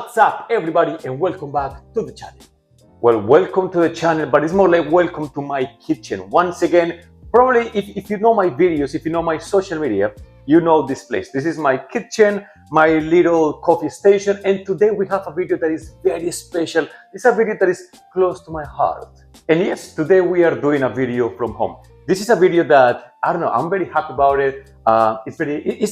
What's up, everybody, and welcome back to the channel. Well, welcome to the channel, but it's more like welcome to my kitchen. Once again, probably if you know my videos, if you know my social media, you know this place. This is my kitchen, my little coffee station, and today we have a video that is very special. It's a video that is close to my heart. And yes, today we are doing a video from home. This is a video that, I don't know, I'm very happy about it. It's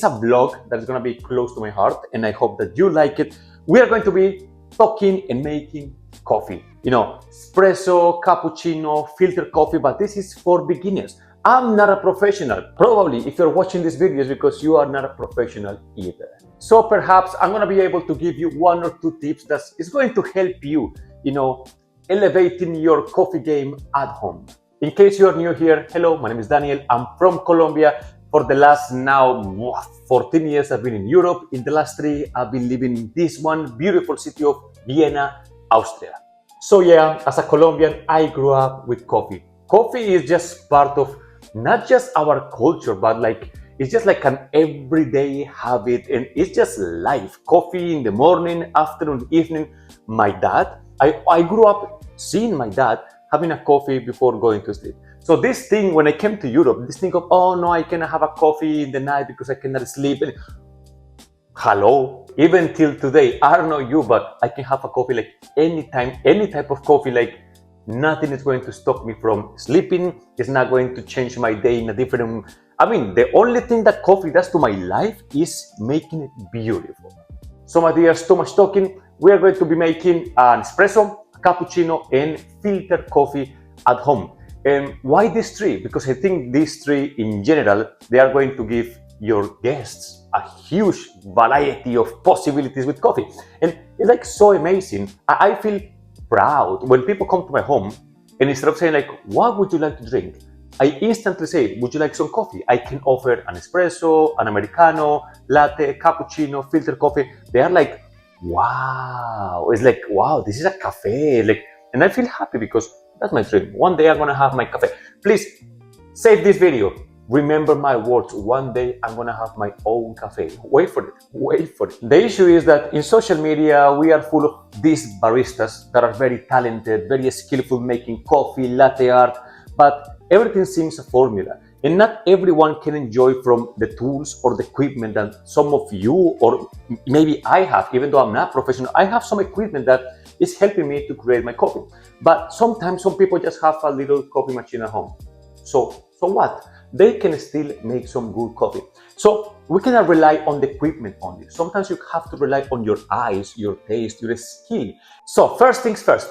a vlog that is going to be close to my heart, and I hope that you like it. We are going to be talking and making coffee. You know, espresso, cappuccino, filter coffee, but this is for beginners. I'm not a professional. Probably if you're watching this video is because you are not a professional either. So perhaps I'm going to be able to give you one or two tips that is going to help you, elevating your coffee game at home. In case you're new here, hello, my name is Daniel. I'm from Colombia. For the last now 14 years, I've been in Europe. In the last 3, I've been living in this one beautiful city of Vienna, Austria. So yeah, as a Colombian, I grew up with coffee. Coffee is just part of not just our culture, but it's just like an everyday habit, and it's just life. Coffee in the morning, afternoon, evening. My dad, I grew up seeing my dad having a coffee before going to sleep. So this thing, when I came to Europe, this thing of, oh no, I cannot have a coffee in the night because I cannot sleep. Hello, even till today, I don't know you, but I can have a coffee like anytime, any type of coffee, like nothing is going to stop me from sleeping. It's not going to change my day in a different, the only thing that coffee does to my life is making it beautiful. So my dears, too much talking. We are going to be making an espresso, a cappuccino, and filter coffee at home. And why these 3? Because I think these 3 in general, they are going to give your guests a huge variety of possibilities with coffee. And it's like so amazing. I feel proud when people come to my home, and instead of saying like, what would you like to drink? I instantly say, would you like some coffee? I can offer an espresso, an Americano, latte, cappuccino, filter coffee. They are like, wow. It's like, wow, this is a cafe. And I feel happy because that's my dream. One day I'm gonna have my cafe. Please save this video. Remember my words. One day I'm gonna have my own cafe. Wait for it. Wait for it. The issue is that in social media, we are full of these baristas that are very talented, very skillful making coffee, latte art, but everything seems a formula. And not everyone can enjoy from the tools or the equipment that some of you, or maybe I have, even though I'm not professional, I have some equipment that is helping me to create my coffee. But sometimes some people just have a little coffee machine at home. So what? They can still make some good coffee. So we cannot rely on the equipment only. Sometimes you have to rely on your eyes, your taste, your skill. So first things first,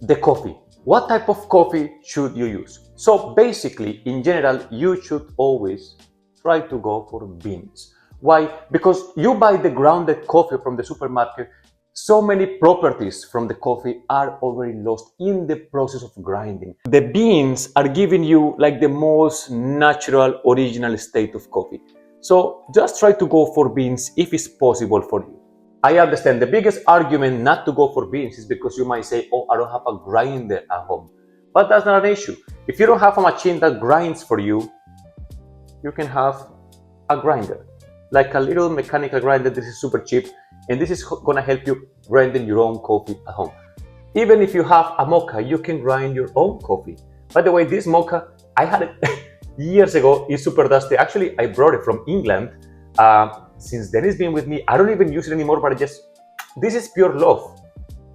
the coffee. What type of coffee should you use? So basically, in general, you should always try to go for beans. Why? Because you buy the grounded coffee from the supermarket, so many properties from the coffee are already lost in the process of grinding. The beans are giving you like the most natural, original state of coffee. So just try to go for beans if it's possible for you. I understand the biggest argument not to go for beans is because you might say, oh, I don't have a grinder at home. But that's not an issue. If you don't have a machine that grinds for you, you can have a grinder. Like a little mechanical grinder. This is super cheap. And this is going to help you grinding your own coffee at home. Even if you have a mocha, you can grind your own coffee. By the way, this mocha, I had it years ago. It's super dusty. Actually, I brought it from England. Since then, it's been with me. I don't even use it anymore, but this is pure love.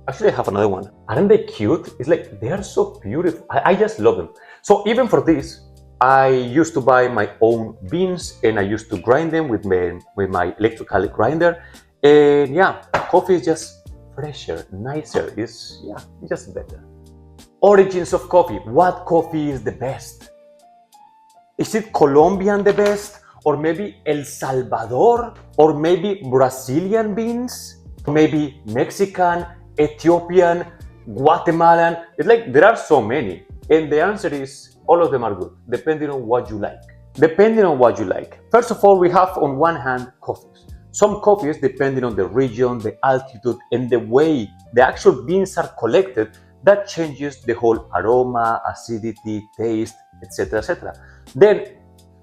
Actually, I have another one. Aren't they cute? It's like, they are so beautiful. I just love them. So even for this, I used to buy my own beans, and I used to grind them with my electrical grinder. And yeah, coffee is just fresher, nicer. It's just better. Origins of coffee. What coffee is the best? Is it Colombian the best? Or maybe El Salvador? Or maybe Brazilian beans? Or maybe Mexican, Ethiopian, Guatemalan? It's like there are so many. And the answer is all of them are good, depending on what you like. Depending on what you like. First of all, we have on one hand coffees. Some coffees, depending on the region, the altitude, and the way the actual beans are collected, that changes the whole aroma, acidity, taste, etc., etc. Then,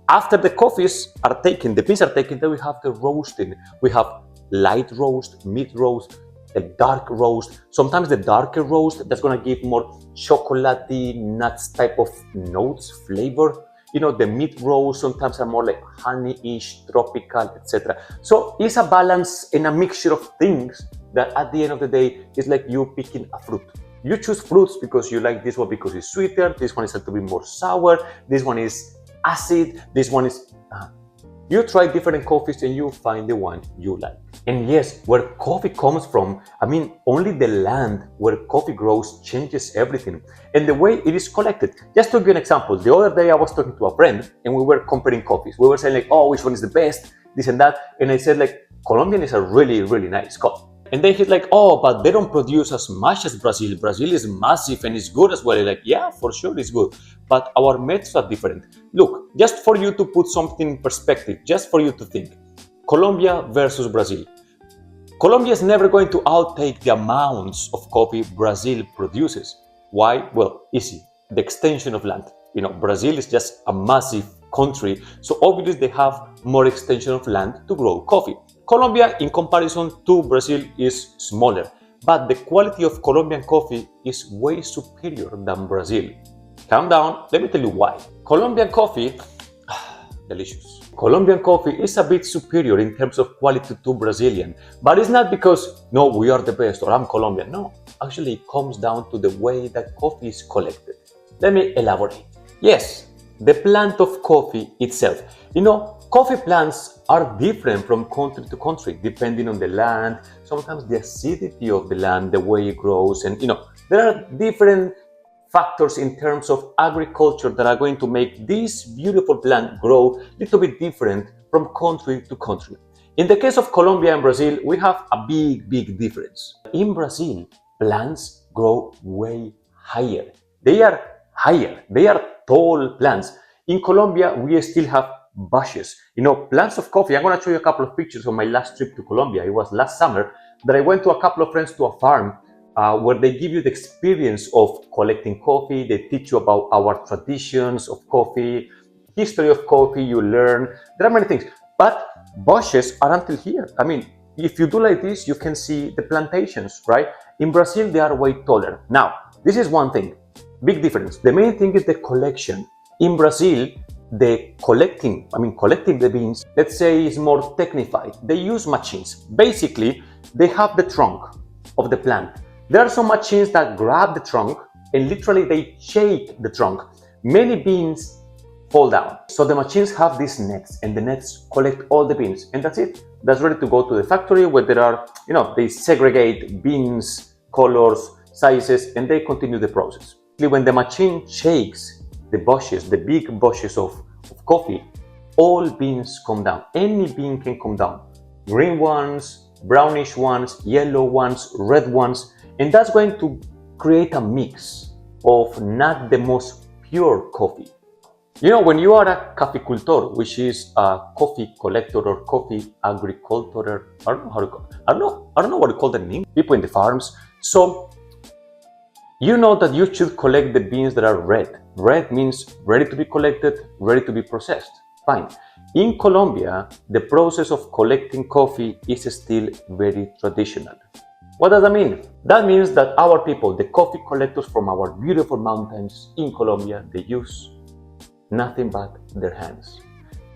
after the coffees are taken, the beans are taken, then we have the roasting. We have light roast, mid roast, like dark roast. Sometimes the darker roast, that's gonna give more chocolatey, nuts type of notes, flavor. The mid roast sometimes are more like honey-ish, tropical, etc. So it's a balance and a mixture of things that at the end of the day is like you picking a fruit. You choose fruits because you like this one because it's sweeter, this one is a little bit more sour, this one is acid, this one is... You try different coffees and you find the one you like. And yes, where coffee comes from, only the land where coffee grows changes everything. And the way it is collected. Just to give you an example, the other day I was talking to a friend and we were comparing coffees. We were saying like, oh, which one is the best, this and that. And I said like, Colombian is a really, really nice coffee. And then he's like, oh, but they don't produce as much as Brazil. Brazil is massive and it's good as well. Like, yeah, for sure it's good. But our methods are different. Look, just for you to put something in perspective, just for you to think. Colombia versus Brazil. Colombia is never going to outtake the amounts of coffee Brazil produces. Why? Well, easy. The extension of land. Brazil is just a massive country. So obviously they have more extension of land to grow coffee. Colombia, in comparison to Brazil, is smaller, but the quality of Colombian coffee is way superior than Brazil. Calm down, let me tell you why. Colombian coffee, delicious. Colombian coffee is a bit superior in terms of quality to Brazilian, but it's not because, no, we are the best or I'm Colombian. No, actually it comes down to the way that coffee is collected. Let me elaborate. Yes, the plant of coffee itself. Coffee plants are different from country to country, depending on the land, sometimes the acidity of the land, the way it grows, and there are different factors in terms of agriculture that are going to make this beautiful plant grow a little bit different from country to country. In the case of Colombia and Brazil, we have a big difference. In Brazil, plants grow way higher. They are higher. They are tall plants. In Colombia, we still have bushes. Plants of coffee. I'm going to show you a couple of pictures of my last trip to Colombia. It was last summer that I went to a couple of friends to a farm where they give you the experience of collecting coffee. They teach you about our traditions of coffee, history of coffee. You learn. There are many things. But bushes are until here. If you do like this, you can see the plantations, right? In Brazil, they are way taller. Now, this is one thing. Big difference. The main thing is the collection. In Brazil, the collecting the beans, let's say, is more technified. They use machines. Basically, they have the trunk of the plant. There are some machines that grab the trunk and literally they shake the trunk. Many beans fall down. So the machines have these nets and the nets collect all the beans and that's it. That's ready to go to the factory where there are, they segregate beans, colors, sizes, and they continue the process. When the machine shakes the bushes, the big bushes of coffee, all beans come down. Any bean can come down. Green ones, brownish ones, yellow ones, red ones. And that's going to create a mix of not the most pure coffee. When you are a café-cultor, which is a coffee collector or coffee agricultor, I don't know how to call it. I don't know what to call them in English. People in the farms. So you know that you should collect the beans that are red. Red means ready to be collected, ready to be processed. Fine. In Colombia, the process of collecting coffee is still very traditional. What does that mean? That means that our people, the coffee collectors from our beautiful mountains in Colombia, they use nothing but their hands.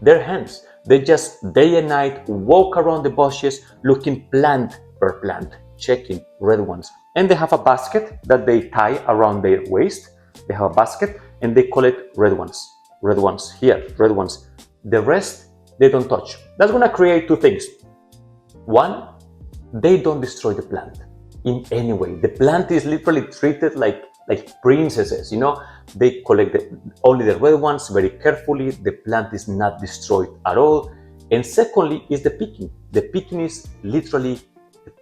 Their hands. They just day and night walk around the bushes looking plant per plant, checking red ones. And they have a basket that they tie around their waist. They have a basket and they collect red ones. Red ones here, red ones. The rest, they don't touch. That's going to create two things. One, they don't destroy the plant in any way. The plant is literally treated like princesses, They collect only the red ones very carefully. The plant is not destroyed at all. And secondly is the picking. The picking is literally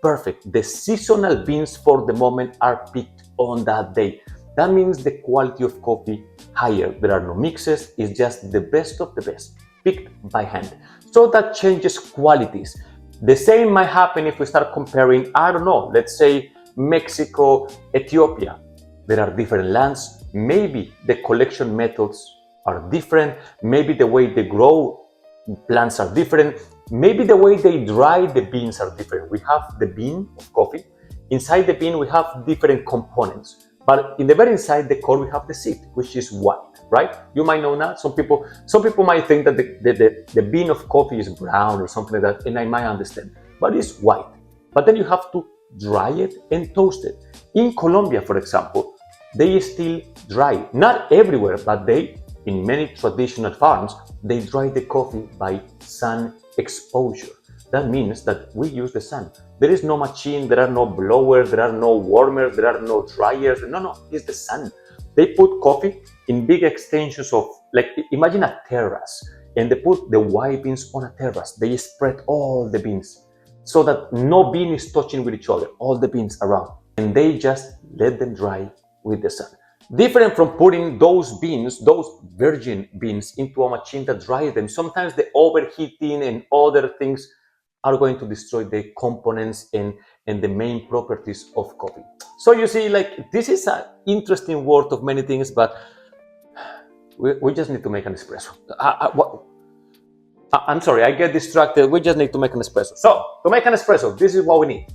perfect. The seasonal beans for the moment are picked on that day. That means the quality of coffee higher. There are no mixes. It's just the best of the best, picked by hand. So that changes qualities. The same might happen if we start comparing, let's say Mexico, Ethiopia. There are different lands. Maybe the collection methods are different. Maybe the way they grow plants are different. Maybe the way they dry the beans are different. We have the bean of coffee Inside the bean, we have different components. But in the very inside the core, we have the seed, which is white, right? You might know that. Some people might think that the bean of coffee is brown or something like that, and I might understand. But it's white. But then you have to dry it and toast it. In Colombia, for example, they still dry. Not everywhere, but in many traditional farms, they dry the coffee by sun exposure. That means that we use the sun. There is no machine, there are no blowers, there are no warmers, there are no dryers. No, it's the sun. They put coffee in big extensions of, like, imagine a terrace, and they put the white beans on a terrace. They spread all the beans so that no bean is touching with each other, all the beans around. And they just let them dry with the sun. Different from putting those beans, those virgin beans, into a machine that dries them. Sometimes the overheating and other things are going to destroy the components and the main properties of coffee. So you see, like, this is an interesting world of many things, but we just need to make an espresso. I'm sorry, I get distracted. We just need to make an espresso. So to make an espresso, this is what we need.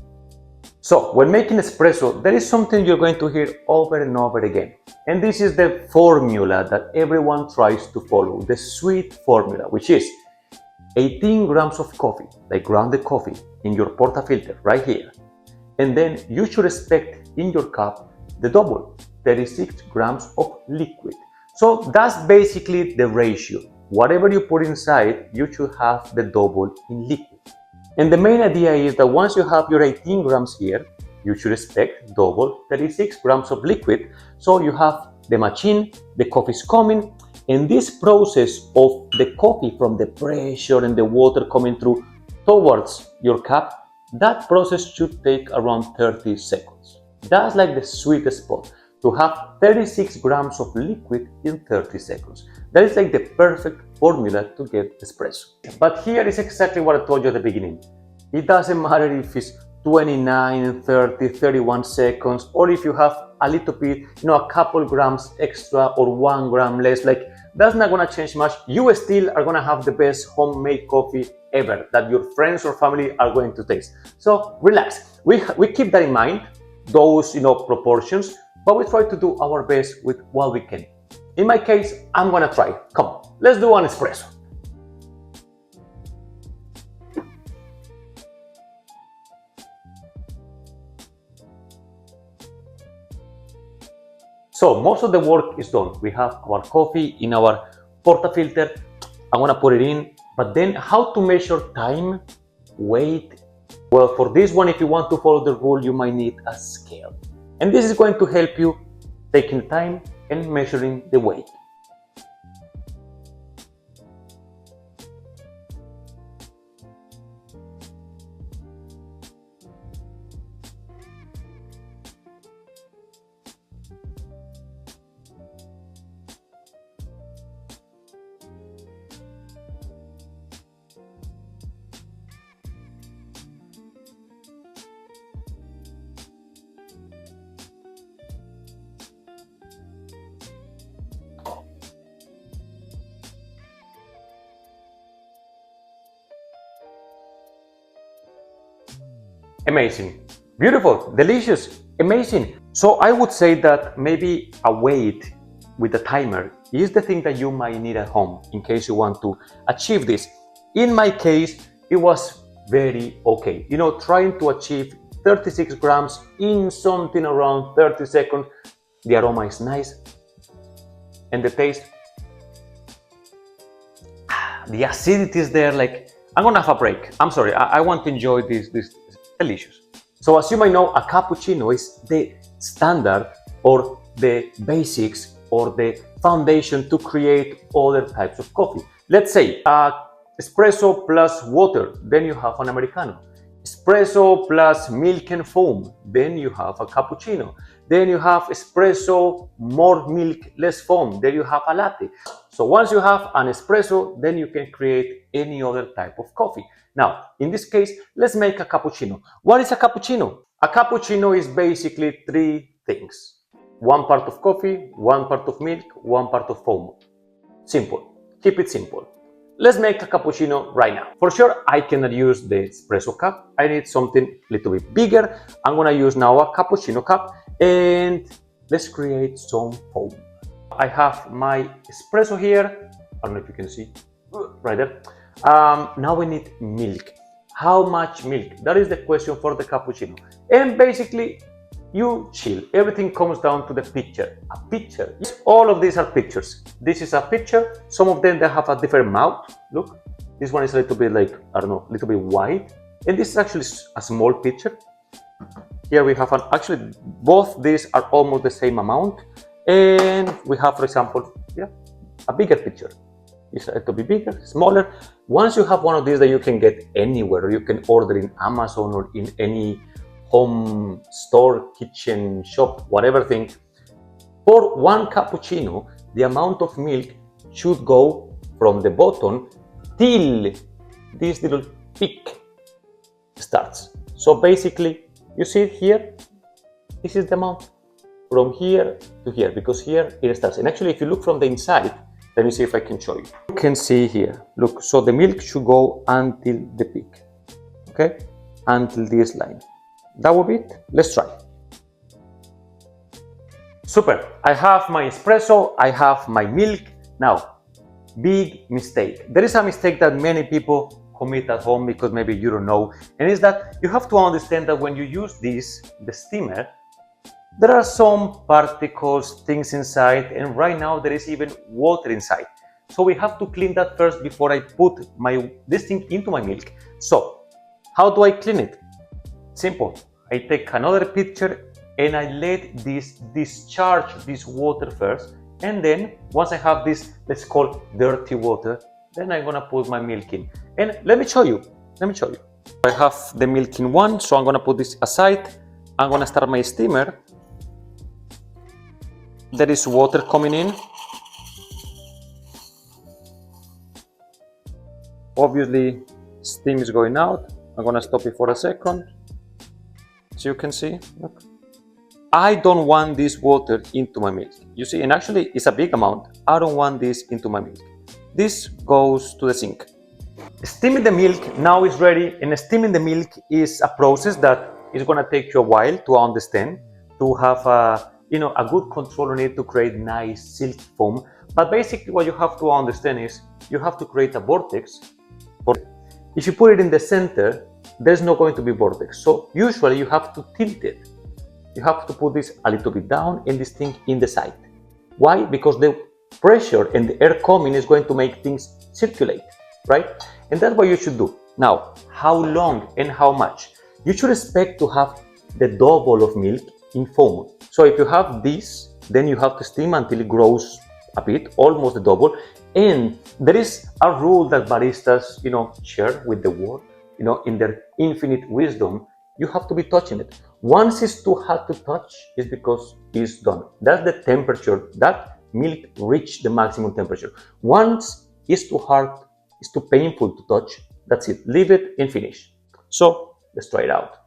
So when making espresso, there is something you're going to hear over and over again. And this is the formula that everyone tries to follow, the sweet formula, which is 18 grams of coffee, like grounded coffee, in your portafilter right here. And then you should expect in your cup the double, 36 grams of liquid. So that's basically the ratio. Whatever you put inside, you should have the double in liquid. And the main idea is that once you have your 18 grams here, you should expect double 36 grams of liquid. So you have the machine, the coffee is coming, and this process of the coffee from the pressure and the water coming through towards your cup, that process should take around 30 seconds. That's like the sweet spot, to have 36 grams of liquid in 30 seconds. That is like the perfect formula to get espresso. But here is exactly what I told you at the beginning. It doesn't matter if it's 29, 30, 31 seconds, or if you have a little bit, a couple grams extra or 1 gram less, like, that's not gonna change much. You still are gonna have the best homemade coffee ever that your friends or family are going to taste. So relax. We keep that in mind, those proportions, but we try to do our best with what we can. In my case, I'm gonna try. Come on, let's do an espresso. So most of the work is done. We have our coffee in our portafilter. I'm gonna put it in, but then how to measure time, weight? Well, for this one, if you want to follow the rule, you might need a scale. And this is going to help you taking time and measuring the weight. Amazing, beautiful, delicious, amazing. So I would say that maybe a weight with a timer is the thing that you might need at home in case you want to achieve this. In my case, it was very okay. Trying to achieve 36 grams in something around 30 seconds. The aroma is nice. And the taste, the acidity is there. Like, I'm gonna have a break. I'm sorry, I want to enjoy this delicious. So as you might know, a cappuccino is the standard or the basics or the foundation to create other types of coffee. Let's say espresso plus water, then you have an Americano. Espresso plus milk and foam, then you have a cappuccino. Then you have espresso, more milk, less foam, then you have a latte. So once you have an espresso, then you can create any other type of coffee. Now, in this case, let's make a cappuccino. What is a cappuccino? A cappuccino is basically 3 things. 1 part of coffee, 1 part of milk, 1 part of foam. Simple. Keep it simple. Let's make a cappuccino right now. For sure, I cannot use the espresso cup. I need something a little bit bigger. I'm gonna use now a cappuccino cup, and let's create some foam. I have my espresso here. I don't know if you can see, right there. Now we need milk. How much milk? That is the question for the cappuccino. And basically, you chill. Everything comes down to the picture. A picture. All of these are pictures. This is a picture. Some of them, they have a different mouth. Look, this one is a little bit like, I don't know, a little bit wide. And this is actually a small picture. Here we have actually, both these are almost the same amount. And we have, for example, a bigger picture. It's a little bit bigger, smaller. Once you have one of these that you can get anywhere, you can order in Amazon or in any home store, kitchen, shop, whatever thing. For one cappuccino, the amount of milk should go from the bottom till this little peak starts. So basically, you see it here, this is the amount from here to here, because here it starts. And actually, if you look from the inside, let me see if I can show you. You can see here, look, so the milk should go until the peak, okay? Until this line. That will be it. Let's try. Super. I have my espresso, I have my milk. Now, big mistake. There is a mistake that many people commit at home because maybe you don't know, and it's that you have to understand that when you use this, the steamer, there are some particles, things inside, and right now there is even water inside. So we have to clean that first before I put this thing into my milk. So, how do I clean it? Simple. I take another picture and I let this discharge this water first, and then once I have this, let's call dirty water, then I'm gonna put my milk in. And let me show you. I have the milk in one, so I'm gonna put this aside. I'm gonna start my steamer. There is water coming in. Obviously, steam is going out. I'm gonna stop it for a second. So you can see, look. I don't want this water into my milk. You see, and actually it's a big amount. I don't want this into my milk. This goes to the sink. Steaming the milk now is ready, and steaming the milk is a process that is gonna take you a while to understand, to have a good control on it, to create nice silky foam. But basically what you have to understand is you have to create a vortex. If you put it in the center, there's not going to be vortex. So usually you have to tilt it. You have to put this a little bit down and this thing in the side. Why? Because the pressure and the air coming is going to make things circulate, right? And that's what you should do. Now, how long and how much? You should expect to have the double of milk in foam. So if you have this, then you have to steam until it grows a bit, almost the double. And there is a rule that baristas, share with the world, in their infinite wisdom. You have to be touching it. Once it's too hot to touch, it's because it's done. That's the temperature. That milk reached the maximum temperature. Once it's too hard, it's too painful to touch, that's it. Leave it and finish. So let's try it out.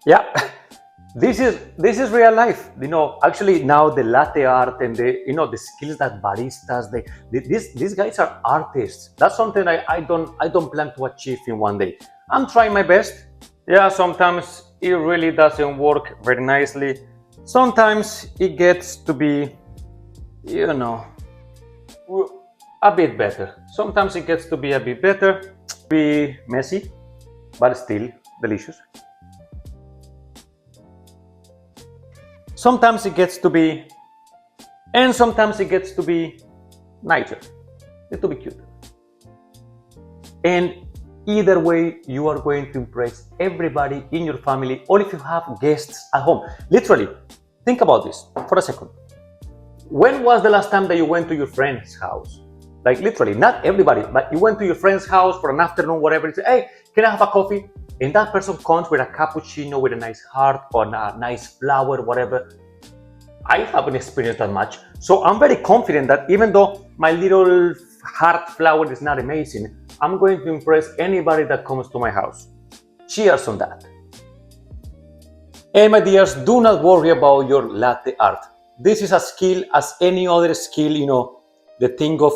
Yeah. This is real life. Actually now the latte art and the skills that baristas these guys are artists. That's something I don't plan to achieve in one day. I'm trying my best. Yeah, sometimes it really doesn't work very nicely. Sometimes it gets to be, you know, a bit better. Sometimes it gets to be a bit better, be messy, but still delicious. Sometimes it gets to be, and sometimes it gets to be nicer, to be cute. And either way, you are going to impress everybody in your family, or if you have guests at home. Literally, think about this for a second. When was the last time that you went to your friend's house? Like literally, not everybody, but you went to your friend's house for an afternoon, whatever. You say, hey, can I have a coffee? And that person comes with a cappuccino with a nice heart or a nice flower, whatever. I haven't experienced that much. So I'm very confident that even though my little heart flower is not amazing, I'm going to impress anybody that comes to my house. Cheers on that. And my dears, do not worry about your latte art. This is a skill as any other skill, the thing of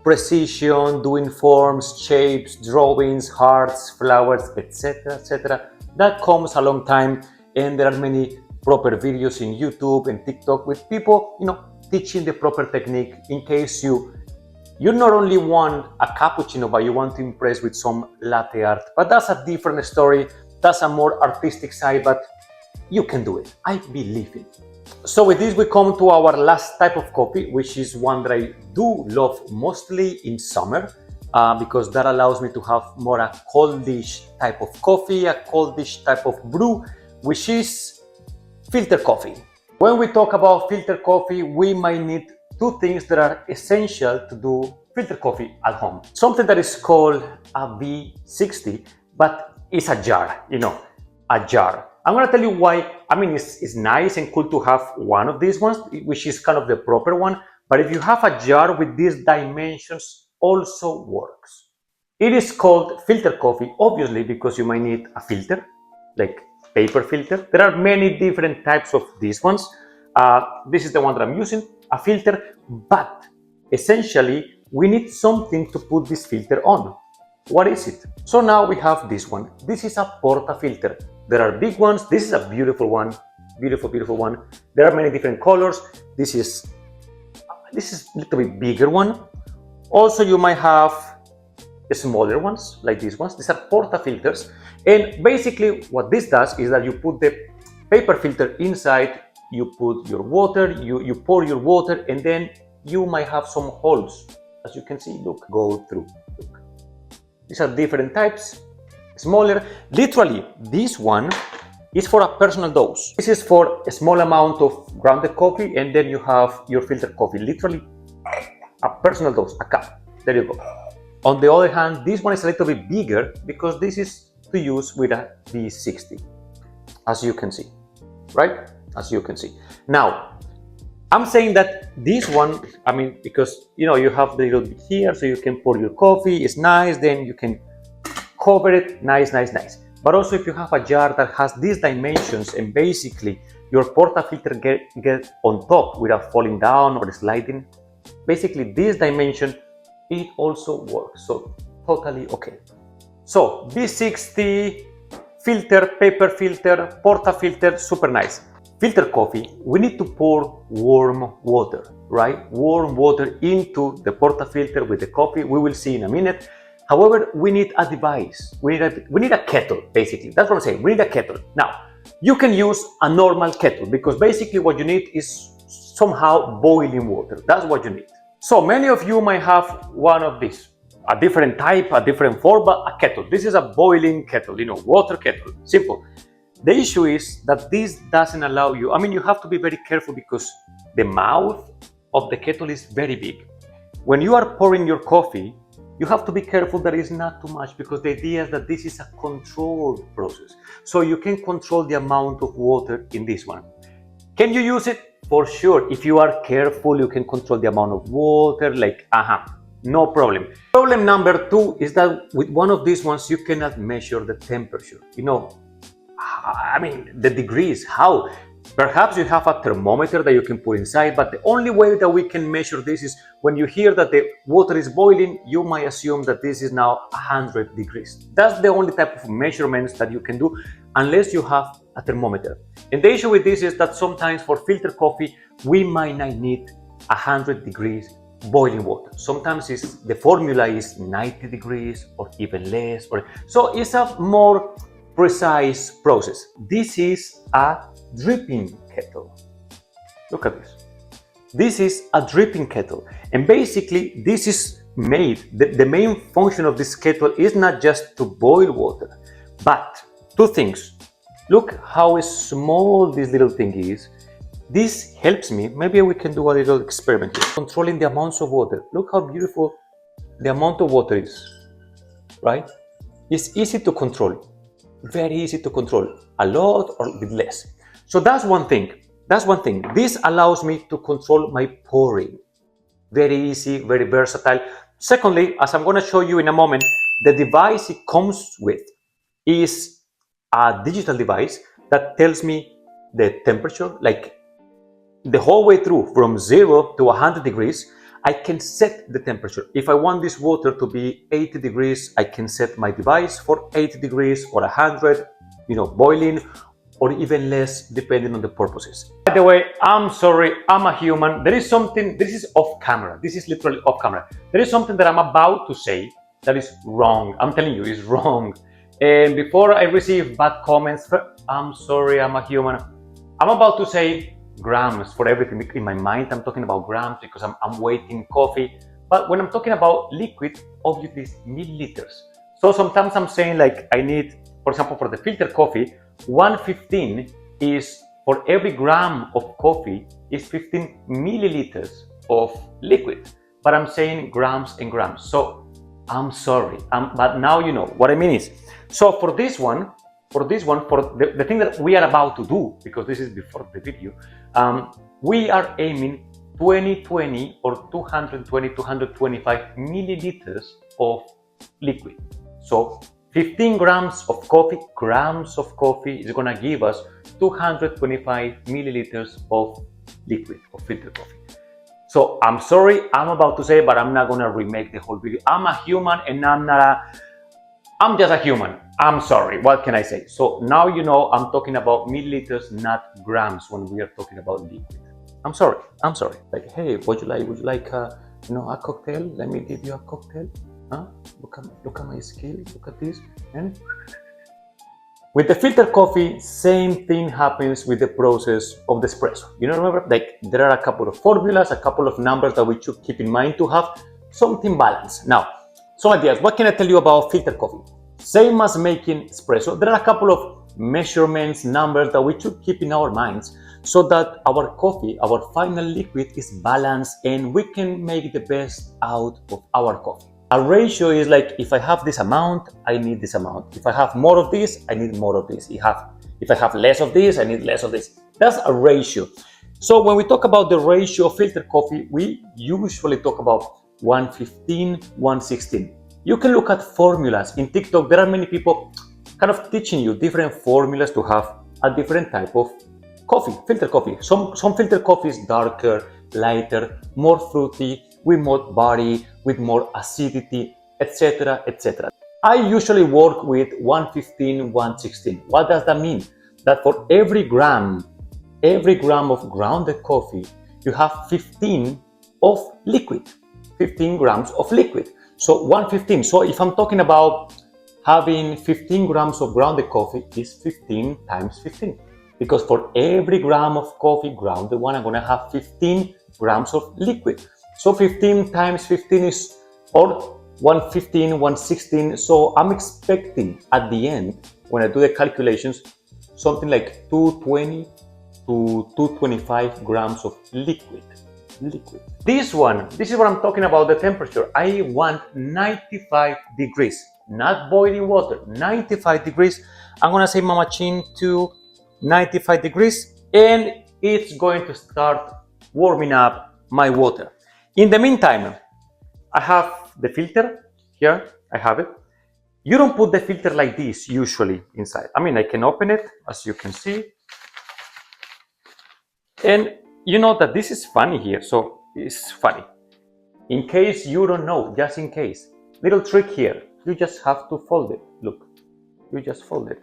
precision, doing forms, shapes, drawings, hearts, flowers, etc. That comes a long time, and there are many proper videos in YouTube and TikTok with people, teaching the proper technique in case you not only want a cappuccino, but you want to impress with some latte art. But that's a different story. That's a more artistic side, but you can do it. I believe it. So with this, we come to our last type of coffee, which is one that I do love mostly in summer, because that allows me to have more a coldish type of coffee, a coldish type of brew, which is filter coffee. When we talk about filter coffee, we might need two things that are essential to do filter coffee at home. Something that is called a V60, but it's a jar, a jar. I'm going to tell you why. I mean, it's nice and cool to have one of these ones, which is kind of the proper one. But if you have a jar with these dimensions, also works. It is called filter coffee, obviously, because you might need a filter, like paper filter. There are many different types of these ones. This is the one that I'm using, a filter. But essentially, we need something to put this filter on. What is it? So now we have this one. This is a porta filter. There are big ones. This is a beautiful one. Beautiful one. There are many different colors. This is a little bit bigger one. Also, you might have smaller ones like these ones. These are porta filters. And basically what this does is that you put the paper filter inside, you put your water, you pour your water, and then you might have some holes. As you can see, look, go through. Look. These are different types, smaller. Literally, this one is for a personal dose. This is for a small amount of grounded coffee, and then you have your filtered coffee. Literally, a personal dose, a cup. There you go. On the other hand, this one is a little bit bigger because this is to use with a V60, as you can see, right? As you can see. Now, I'm saying that this one, because you have the little bit here, so you can pour your coffee, it's nice, then you can cover it, nice. But also if you have a jar that has these dimensions and basically your porta filter get on top without falling down or sliding, basically this dimension, it also works, so totally okay. So V60, filter, paper filter, porta filter, super nice. Filter coffee, we need to pour warm water, right? Warm water into the porta filter with the coffee. We will see in a minute. However, we need a device. We need a kettle, basically. That's what I'm saying. We need a kettle. Now, you can use a normal kettle because basically what you need is somehow boiling water. That's what you need. So many of you might have one of these, a different type, a different form, but a kettle. This is a boiling kettle, water kettle, simple. The issue is that this doesn't allow you, you have to be very careful because the mouth of the kettle is very big. When you are pouring your coffee, you have to be careful that it's not too much because the idea is that this is a controlled process. So you can control the amount of water in this one. Can you use it? For sure. If you are careful, you can control the amount of water, no problem. Problem number two is that with one of these ones, you cannot measure the temperature. I mean, the degrees, how? Perhaps you have a thermometer that you can put inside, but the only way that we can measure this is when you hear that the water is boiling, you might assume that this is now 100 degrees. That's the only type of measurements that you can do unless you have a thermometer. And the issue with this is that sometimes for filter coffee, we might not need 100 degrees boiling water. Sometimes the formula is 90 degrees or even less. So it's a more precise process. This is a dripping kettle. Look at this. This is a dripping kettle. And basically, this is made, the main function of this kettle is not just to boil water, but two things. Look how small this little thing is. This helps me, maybe we can do a little experiment here, controlling the amounts of water. Look how beautiful the amount of water is, right? It's easy to control, very easy to control, a lot or with less. So that's one thing. That's one thing. This allows me to control my pouring. Very easy, very versatile. Secondly, as I'm going to show you in a moment, the device it comes with is a digital device that tells me the temperature, like the whole way through from 0 to 100 degrees. I can set the temperature. If I want this water to be 80 degrees, I can set my device for 80 degrees or 100, boiling, or even less depending on the purposes. By the way, I'm sorry, I'm a human. There is something, this is off camera. This is literally off camera. There is something that I'm about to say that is wrong. I'm telling you, it's wrong. And before I receive bad comments, I'm sorry, I'm a human. I'm about to say grams for everything. In my mind, I'm talking about grams because I'm weighting coffee. But when I'm talking about liquid, obviously it's milliliters. So sometimes I'm saying like I need, for example, for the filter coffee, 115 is for every gram of coffee is 15 milliliters of liquid. But I'm saying grams and grams. So I'm sorry. But now you know what I mean is, so for the thing that we are about to do, because this is before the video, we are aiming 2020 or 220, 225 milliliters of liquid. So 15 grams of coffee is going to give us 225 milliliters of liquid, of filter coffee. So I'm sorry, I'm about to say, but I'm not going to remake the whole video. I'm a human and I'm just a human. I'm sorry, what can I say? So now you know I'm talking about milliliters, not grams when we are talking about liquid. I'm sorry. Like, hey, would you like a cocktail? Let me give you a cocktail. Huh? Look at my skill, look at this. And with the filter coffee, same thing happens with the process of the espresso. Remember, like there are a couple of formulas, a couple of numbers that we should keep in mind to have something balanced. Now, some ideas. What can I tell you about filter coffee? Same as making espresso, there are a couple of measurements, numbers that we should keep in our minds so that our coffee, our final liquid is balanced and we can make the best out of our coffee. A ratio is like, if I have this amount, I need this amount. If I have more of this, I need more of this. If I have less of this, I need less of this. That's a ratio. So when we talk about the ratio of filter coffee, we usually talk about 115, 116. You can look at formulas. In TikTok, there are many people kind of teaching you different formulas to have a different type of coffee, filter coffee. Some filter coffee is darker, lighter, more fruity, with more body, with more acidity, etc., etc. I usually work with 115, 116. What does that mean? That for every gram of grounded coffee, you have 15 of liquid, 15 grams of liquid. So 115. So if I'm talking about having 15 grams of grounded coffee, is 15 times 15. Because for every gram of coffee, grounded one, I'm going to have 15 grams of liquid. So 15 times 15 is, or 115, 116. So I'm expecting at the end, when I do the calculations, something like 220 to 225 grams of liquid. This is what I'm talking about, the temperature. I want 95 degrees, not boiling water, 95 degrees. I'm going to set my machine to 95 degrees and it's going to start warming up my water. In the meantime, I have the filter here, I have it. You don't put the filter like this usually inside. I mean, I can open it, as you can see. And you know that this is funny here, so it's funny. In case you don't know, just in case, little trick here, you just have to fold it. Look, you just fold it.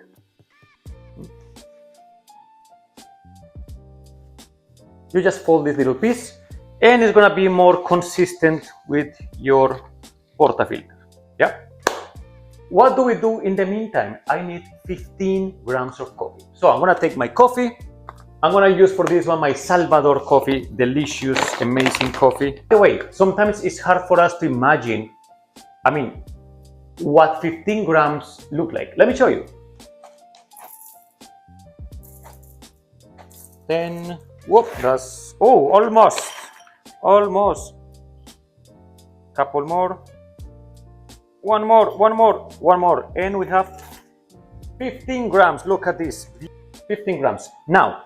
You just fold this little piece, and it's gonna be more consistent with your portafilter. Yeah. What do we do in the meantime? I need 15 grams of coffee. So I'm gonna take my coffee. I'm gonna use for this one my Salvador coffee, delicious, amazing coffee. By the way, sometimes it's hard for us to imagine, what 15 grams look like. Let me show you. 10, whoop, that's, oh, almost. Couple more. One more. And we have 15 grams, look at this, 15 grams. Now,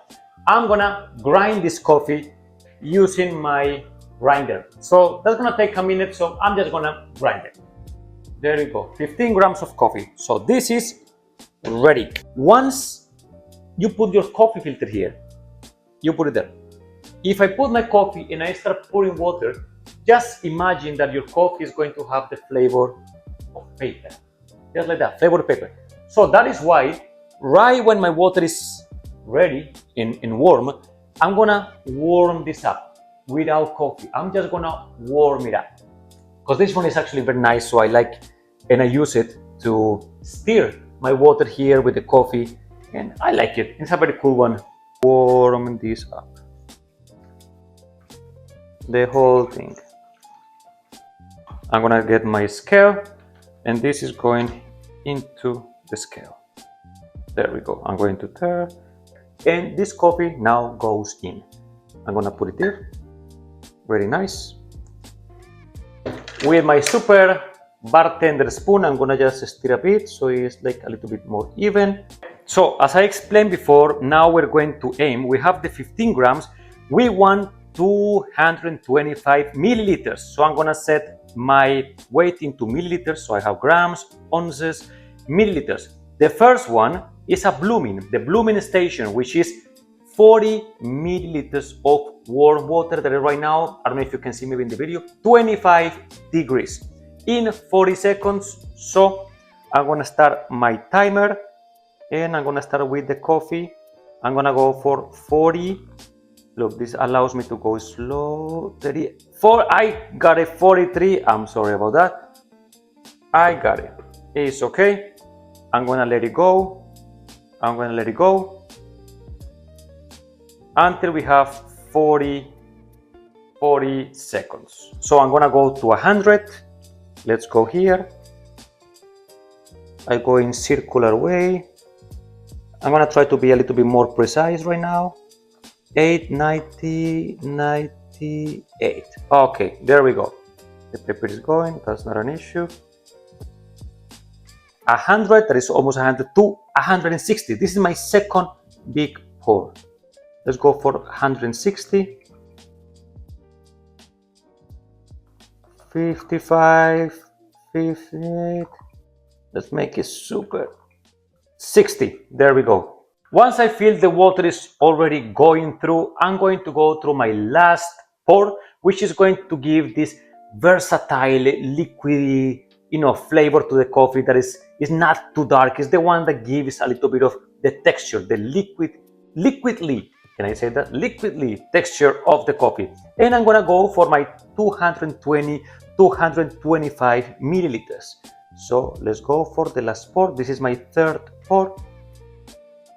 I'm gonna grind this coffee using my grinder. So that's gonna take a minute, so I'm just gonna grind it. There you go, 15 grams of coffee. So this is ready. Once you put your coffee filter here, you put it there. If I put my coffee and I start pouring water, just imagine that your coffee is going to have the flavor of paper. Just like that, flavor of paper. So that is why, right when my water is ready and warm, I'm gonna warm this up without coffee. I'm just gonna warm it up. Because this one is actually very nice, so I like, and I use it to stir my water here with the coffee, and I like it. It's a very cool one. Warm this up. The whole thing. I'm gonna get my scale, and this is going into the scale. There we go. I'm going to turn, and this coffee now goes in. I'm gonna put it there. Very nice. With my super bartender spoon, I'm gonna just stir a bit so it's like a little bit more even. So as I explained before, now we're going to aim. We have the 15 grams. We want 225 milliliters. So I'm gonna set my weight into milliliters. So I have grams, ounces, milliliters. The first one is a blooming, the blooming station, which is 40 milliliters of warm water that is right now, I don't know if you can see maybe in the video, 25 degrees in 40 seconds. So I'm gonna start my timer, and I'm gonna start with the coffee. I'm gonna go for 40. Look, this allows me to go slow. 34. I got it. 43. I'm sorry about that. I got it. It's okay. I'm gonna let it go. I'm gonna let it go until we have 40 seconds. So I'm gonna go to 100. Let's go here. I go in circular way. I'm gonna try to be a little bit more precise right now. 8, 90, 98. Okay, there we go. The paper is going, that's not an issue. 100, that is almost 100, to 160. This is my second big pour. Let's go for 160. 55, 58. Let's make it super. 60, there we go. Once I feel the water is already going through, I'm going to go through my last pour, which is going to give this versatile, liquidy, flavor to the coffee that is not too dark. It's the one that gives a little bit of the texture, the liquidly, can I say that? Liquidly texture of the coffee. And I'm gonna go for my 220, 225 milliliters. So let's go for the last pour. This is my third pour.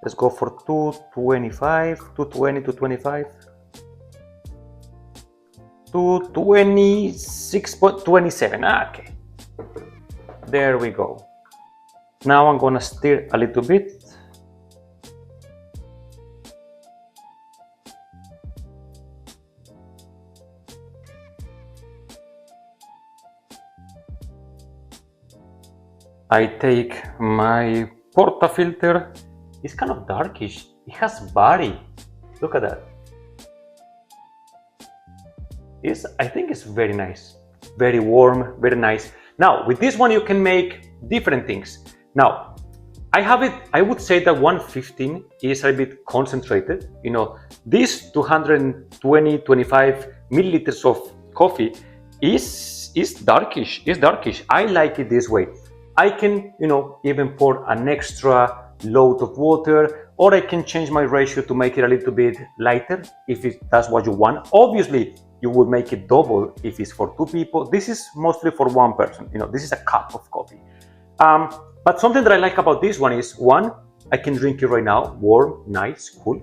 Let's go for 225, 220, 225, 226.27. Okay, there we go. Now I'm gonna stir a little bit. I take my portafilter. It's kind of darkish. It has body. Look at that. I think it's very nice. Very warm, very nice. Now, with this one you can make different things. Now, I would say that 115 is a bit concentrated. This 220, 25 milliliters of coffee is darkish. It's darkish. I like it this way. I can, even pour an extra load of water, or I can change my ratio to make it a little bit lighter if that's what you want. Obviously, you would make it double if it's for two people. This is mostly for one person. This is a cup of coffee. But something that I like about this one is, one, I can drink it right now, warm, nice, cool.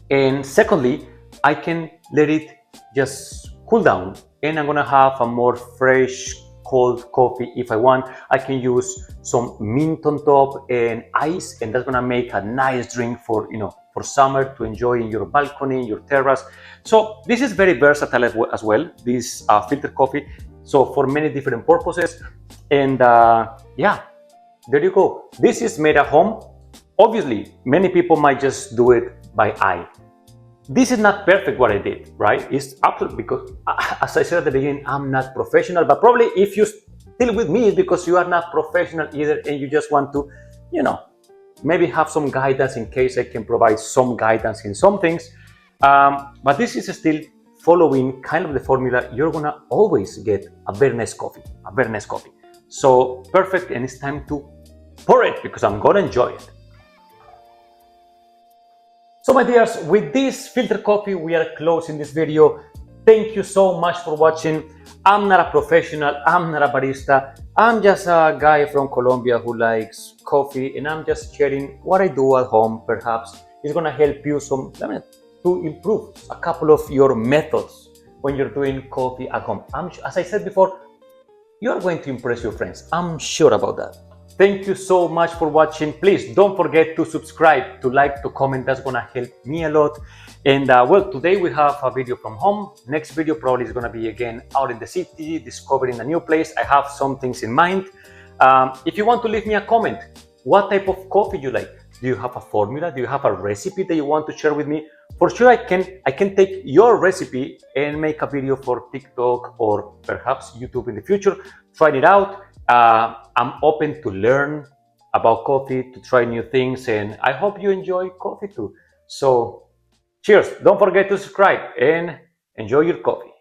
And secondly, I can let it just cool down, and I'm gonna have a more fresh, cold coffee if I want. I can use some mint on top and ice, and that's gonna make a nice drink for summer to enjoy in your balcony, your terrace. So this is very versatile as well, this filter coffee. So for many different purposes, and yeah, there you go. This is made at home. Obviously, many people might just do it by eye. This is not perfect what I did, right? It's absolutely, because as I said at the beginning, I'm not professional, but probably if you still with me, it's because you are not professional either, and you just want to, maybe have some guidance in case I can provide some guidance in some things. But this is still following kind of the formula. You're gonna always get a very nice coffee, So perfect, and it's time to pour it because I'm gonna enjoy it. So my dears, with this filter coffee, we are closing this video. Thank you so much for watching. I'm not a professional, I'm not a barista. I'm just a guy from Colombia who likes coffee, and I'm just sharing what I do at home. Perhaps it's gonna help you to improve a couple of your methods when you're doing coffee at home. As I said before, you're going to impress your friends. I'm sure about that. Thank you so much for watching. Please don't forget to subscribe, to like, to comment. That's gonna help me a lot. And well, today we have a video from home. Next video probably is gonna be again out in the city, discovering a new place. I have some things in mind. If you want to leave me a comment, what type of coffee you like? Do you have a formula? Do you have a recipe that you want to share with me? For sure, I can take your recipe and make a video for TikTok or perhaps YouTube in the future. Try it out. I'm open to learn about coffee, to try new things, and I hope you enjoy coffee too. So cheers. Don't forget to subscribe and enjoy your coffee.